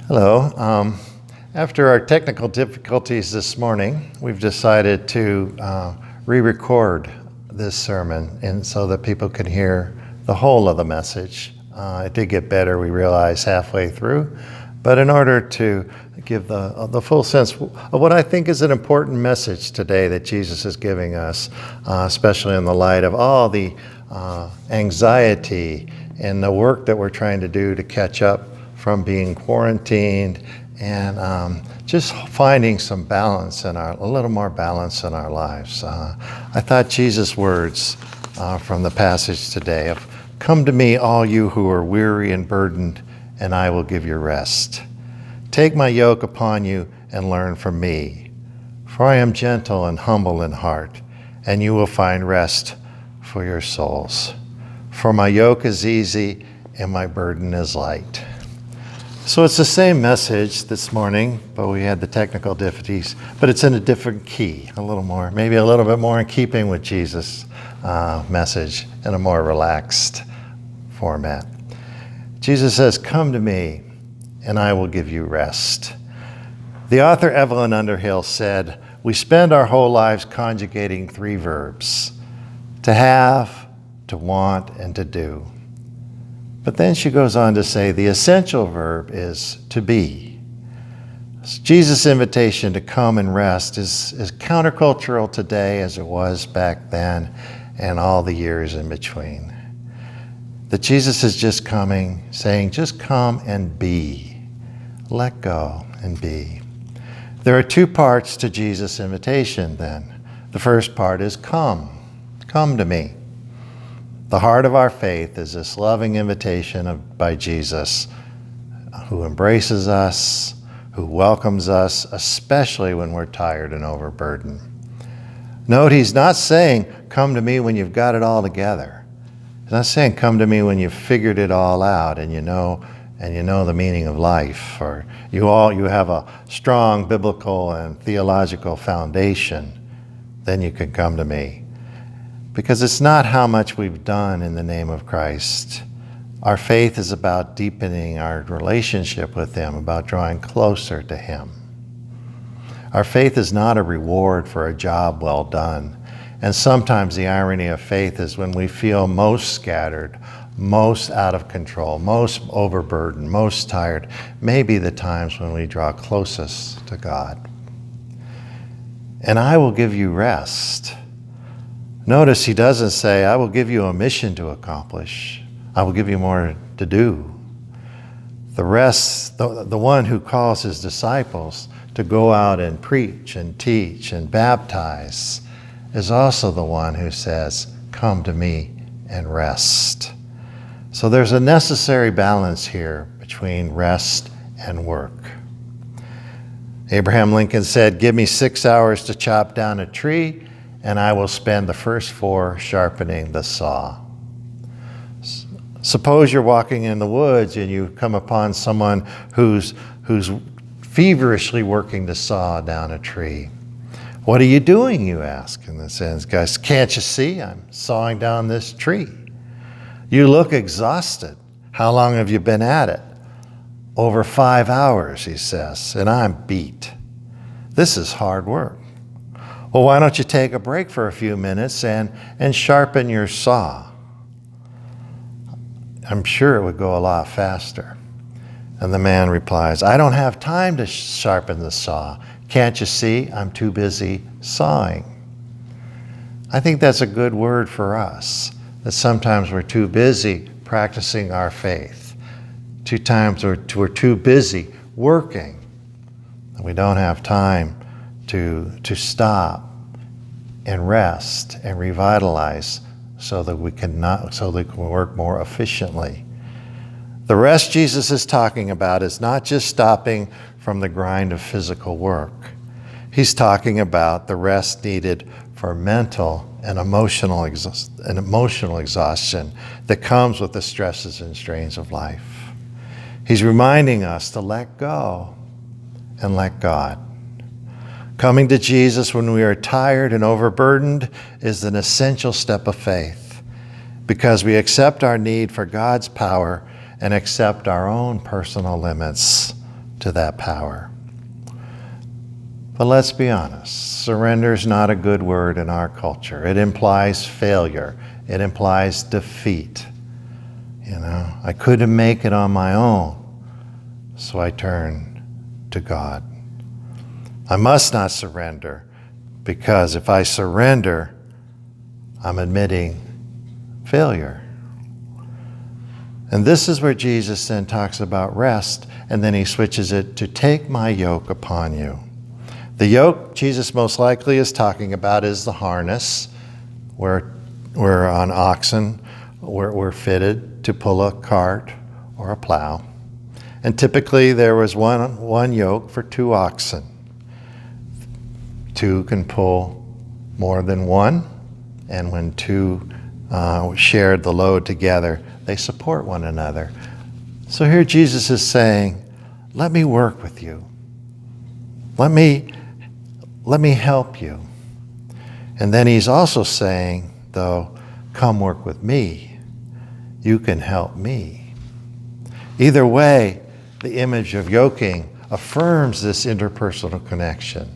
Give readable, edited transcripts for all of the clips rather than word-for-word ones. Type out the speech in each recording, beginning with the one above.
Hello. After our technical difficulties this morning, we've decided to re-record this sermon and so that people can hear the whole of the message. It did get better, we realized, halfway through. But in order to give the full sense of what I think is an important message today that Jesus is giving us, especially in the light of all the anxiety and the work that we're trying to do to catch up from being quarantined and just finding some balance a little more balance in our lives. I thought Jesus' words from the passage today of, "Come to me, all you who are weary and burdened, and I will give you rest. Take my yoke upon you and learn from me, for I am gentle and humble in heart, and you will find rest for your souls. For my yoke is easy and my burden is light." So it's the same message this morning, but we had the technical difficulties, but it's in a different key, maybe a little bit more in keeping with Jesus' message in a more relaxed format. Jesus says, "Come to me, and I will give you rest." The author Evelyn Underhill said, "We spend our whole lives conjugating three verbs: to have, to want, and to do." But then she goes on to say the essential verb is to be. Jesus' invitation to come and rest is countercultural today as it was back then and all the years in between. That Jesus is just coming, saying, just come and be. Let go and be. There are two parts to Jesus' invitation then. The first part is come to me. The heart of our faith is this loving invitation by Jesus, who embraces us, who welcomes us, especially when we're tired and overburdened. Note, he's not saying, come to me when you've got it all together. He's not saying, come to me when you've figured it all out and you know the meaning of life, or you have a strong biblical and theological foundation, then you can come to me. Because it's not how much we've done in the name of Christ. Our faith is about deepening our relationship with him, about drawing closer to him. Our faith is not a reward for a job well done. And sometimes the irony of faith is when we feel most scattered, most out of control, most overburdened, most tired, may be the times when we draw closest to God. And I will give you rest. Notice he doesn't say, I will give you a mission to accomplish. I will give you more to do. The rest, the one who calls his disciples to go out and preach and teach and baptize, is also the one who says, come to me and rest. So there's a necessary balance here between rest and work. Abraham Lincoln said, give me 6 hours to chop down a tree, and I will spend the first 4 sharpening the saw. Suppose you're walking in the woods and you come upon someone who's feverishly working to saw down a tree. What are you doing, you ask? In the sense, guys, can't you see I'm sawing down this tree? You look exhausted. How long have you been at it? Over 5 hours, he says, and I'm beat. This is hard work. Well, why don't you take a break for a few minutes and sharpen your saw? I'm sure it would go a lot faster. And the man replies, I don't have time to sharpen the saw. Can't you see I'm too busy sawing? I think that's a good word for us, that sometimes we're too busy practicing our faith. Times we're too busy working, and we don't have time to stop and rest and revitalize so that we can work more efficiently. The rest Jesus is talking about is not just stopping from the grind of physical work. He's talking about the rest needed for mental and emotional exhaustion that comes with the stresses and strains of life. He's reminding us to let go and let God. Coming to Jesus when we are tired and overburdened is an essential step of faith, because we accept our need for God's power and accept our own personal limits to that power. But let's be honest, surrender is not a good word in our culture. It implies failure. It implies defeat. I couldn't make it on my own, so I turn to God. I must not surrender, because if I surrender, I'm admitting failure. And this is where Jesus then talks about rest, and then he switches it to take my yoke upon you. The yoke Jesus most likely is talking about is the harness where on oxen we're fitted to pull a cart or a plow. And typically there was one yoke for 2 oxen. 2 can pull more than one, and when 2 shared the load together, they support one another. So here Jesus is saying, let me work with you. Let me help you. And then he's also saying, though, come work with me. You can help me. Either way, the image of yoking affirms this interpersonal connection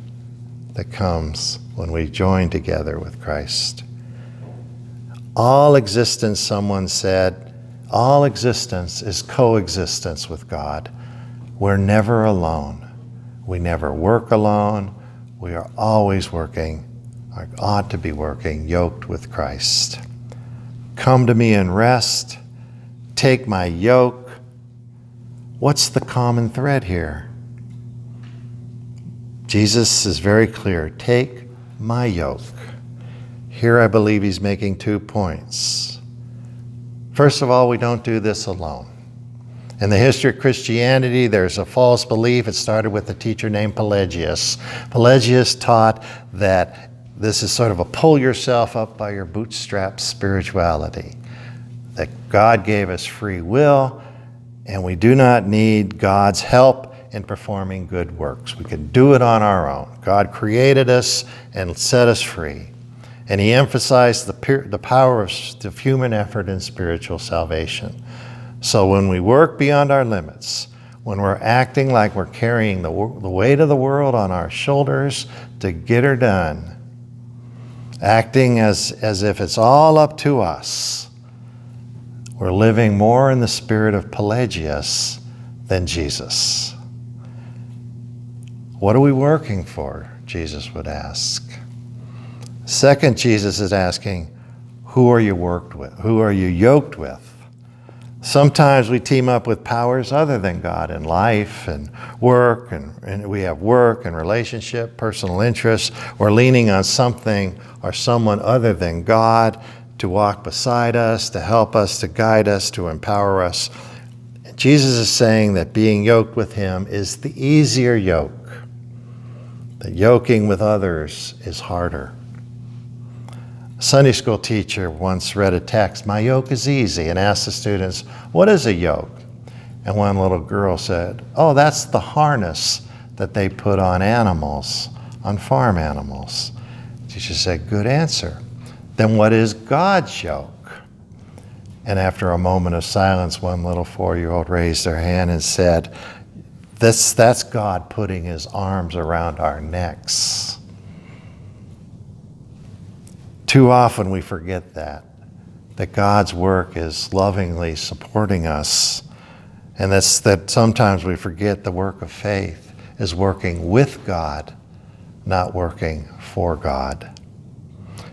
that comes when we join together with Christ. All existence, someone said, all existence is coexistence with God. We're never alone. We never work alone. We are always working, or ought to be working, yoked with Christ. Come to me and rest. Take my yoke. What's the common thread here? Jesus is very clear. Take my yoke. Here I believe he's making 2 points. First of all, we don't do this alone. In the history of Christianity, there's a false belief. It started with a teacher named Pelagius. Pelagius taught that this is sort of a pull yourself up by your bootstraps spirituality, that God gave us free will, and we do not need God's help in performing good works. We can do it on our own. God created us and set us free. And he emphasized the power of human effort in spiritual salvation. So when we work beyond our limits, when we're acting like we're carrying the weight of the world on our shoulders to get her done, acting as if it's all up to us, we're living more in the spirit of Pelagius than Jesus. What are we working for? Jesus would ask. Second, Jesus is asking, who are you worked with? Who are you yoked with? Sometimes we team up with powers other than God in life and work, and we have work and relationship, personal interests. We're leaning on something or someone other than God to walk beside us, to help us, to guide us, to empower us. Jesus is saying that being yoked with him is the easier yoke. That yoking with others is harder. A Sunday school teacher once read a text, "My yoke is easy," and asked the students, "What is a yoke?" And one little girl said, "Oh, that's the harness that they put on animals, on farm animals." The teacher said, "Good answer. Then what is God's yoke?" And after a moment of silence, one little 4-year-old raised her hand and said, That's God putting his arms around our necks. Too often we forget that God's work is lovingly supporting us, and that sometimes we forget the work of faith is working with God, not working for God.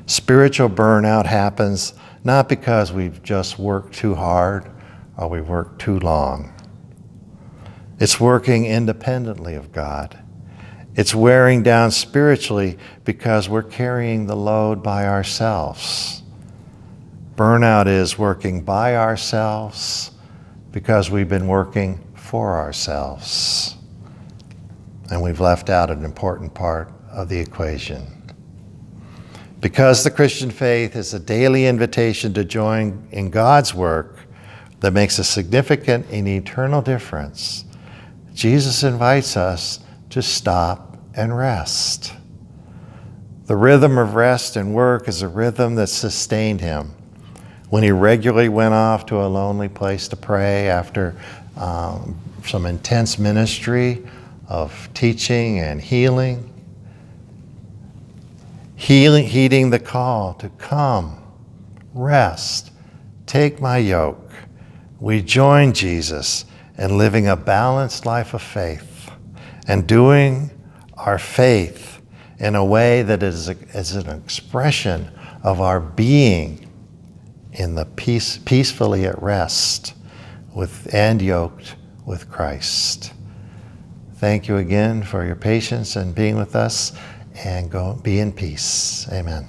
Spiritual burnout happens not because we've just worked too hard or we worked too long. It's working independently of God. It's wearing down spiritually because we're carrying the load by ourselves. Burnout is working by ourselves because we've been working for ourselves. And we've left out an important part of the equation. Because the Christian faith is a daily invitation to join in God's work that makes a significant and eternal difference, Jesus invites us to stop and rest. The rhythm of rest and work is a rhythm that sustained him when he regularly went off to a lonely place to pray after some intense ministry of teaching and healing, heeding the call to come, rest, take my yoke. We join Jesus in living a balanced life of faith and doing our faith in a way that is an expression of our being in the peacefully at rest and yoked with Christ. Thank you again for your patience and being with us, and go be in peace. Amen.